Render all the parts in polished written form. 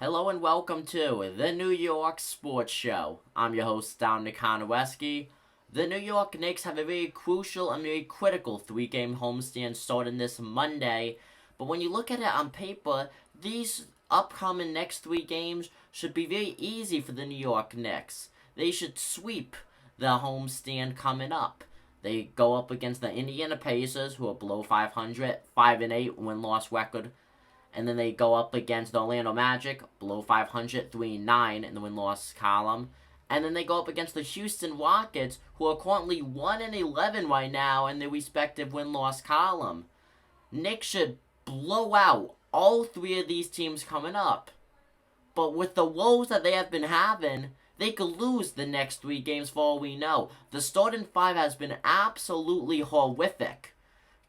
Hello and welcome to the New York Sports Show. I'm your host, Dominic Konowski. The New York Knicks have a very crucial and very critical three-game homestand starting this Monday. But when you look at it on paper, these upcoming next three games should be very easy for the New York Knicks. They should sweep the homestand coming up. They go up against the Indiana Pacers, who are below 500, 5-8 win-loss record. And then they go up against the Orlando Magic, below 500, 3-9 in the win-loss column. And then they go up against the Houston Rockets, who are currently 1-11 right now in their respective win-loss column. Knicks should blow out all three of these teams coming up. But with the woes that they have been having, they could lose the next three games for all we know. The starting five has been absolutely horrific.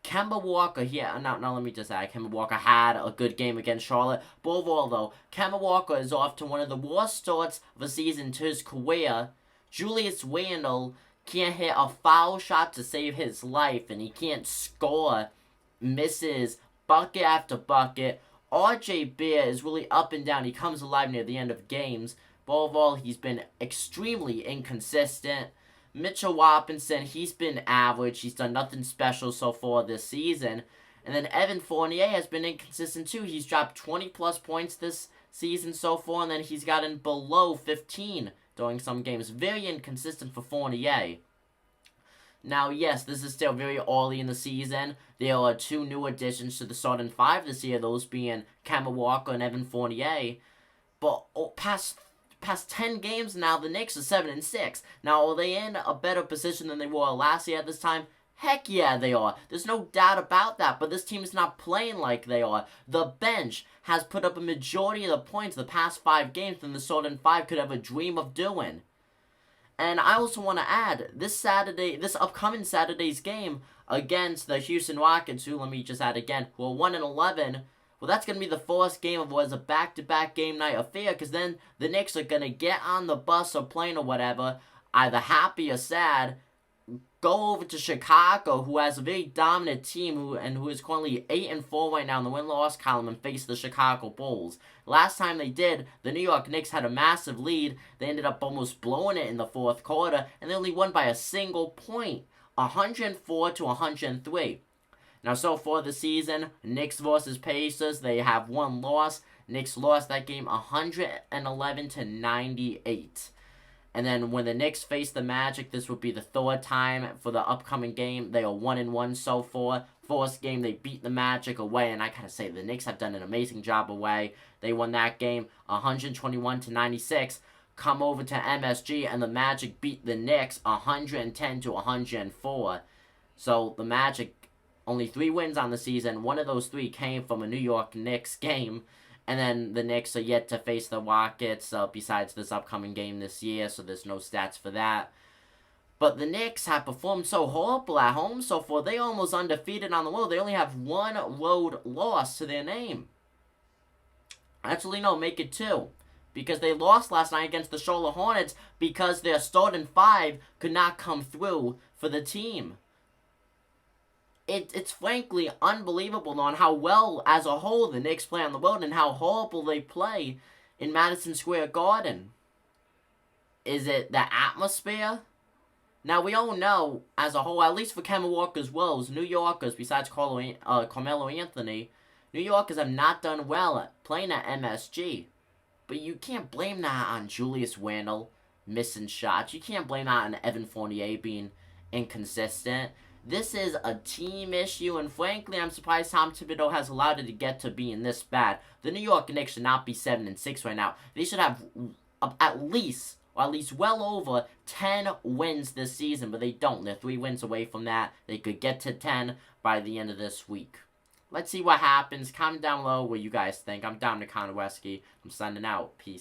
Kemba Walker let me just add, Kemba Walker had a good game against Charlotte. But overall, though, Kemba Walker is off to one of the worst starts of a season to his career. Julius Randle can't hit a foul shot to save his life, and he can't score. Misses bucket after bucket. RJ Bear is really up and down. He comes alive near the end of games. But overall, he's been extremely inconsistent. Mitchell Robinson, he's been average. He's done nothing special so far this season. And then Evan Fournier has been inconsistent too. He's dropped 20-plus points this season so far, and then he's gotten below 15 during some games. Very inconsistent for Fournier. Now, yes, this is still very early in the season. There are two new additions to the starting five this year, those being Kemba Walker and Evan Fournier. But past 10 games now, the Knicks are 7-6. Now, are they in a better position than they were last year at this time? Heck yeah, they are. There's no doubt about that, but this team is not playing like they are. The bench has put up a majority of the points the past 5 games than the starting five could ever dream of doing. And I also want to add, this upcoming Saturday's game against the Houston Rockets, who, let me just add again, who are 1-11, well, that's going to be the first game of what is a back-to-back game night affair, because then the Knicks are going to get on the bus or plane or whatever, either happy or sad, go over to Chicago, who has a very dominant team who is currently 8-4 right now in the win-loss column, and face the Chicago Bulls. Last time they did, the New York Knicks had a massive lead. They ended up almost blowing it in the fourth quarter, and they only won by a single point, 104-103. Now, so far this season, Knicks versus Pacers, they have one loss. Knicks lost that game 111-98. And then when the Knicks face the Magic, this would be the third time for the upcoming game. They are 1-1 so far. First game, they beat the Magic away, and I gotta say, the Knicks have done an amazing job away. They won that game 121-96. Come over to MSG, and the Magic beat the Knicks 110-104. So, the Magic, only 3 wins on the season. One of those 3 came from a New York Knicks game. And then the Knicks are yet to face the Rockets besides this upcoming game this year, so there's no stats for that. But the Knicks have performed so horrible at home so far. They almost undefeated on the road. They only have 1 road loss to their name. Actually, no, make it 2. Because they lost last night against the Charlotte Hornets because their starting 5 could not come through for the team. It's frankly unbelievable on how well, as a whole, the Knicks play on the road and how horrible they play in Madison Square Garden. Is it the atmosphere? Now, we all know, as a whole, at least for Kemba Walker's woes, New Yorkers, besides Carmelo Anthony, New Yorkers have not done well at playing at MSG. But you can't blame that on Julius Randle missing shots. You can't blame that on Evan Fournier being inconsistent. This is a team issue, and frankly, I'm surprised Tom Thibodeau has allowed it to get to being this bad. The New York Knicks should not be 7-6 right now. They should have at least well over 10 wins this season, but they don't. They're 3 wins away from that. They could get to 10 by the end of this week. Let's see what happens. Comment down below what you guys think. I'm Dominic Konowski. I'm signing out. Peace.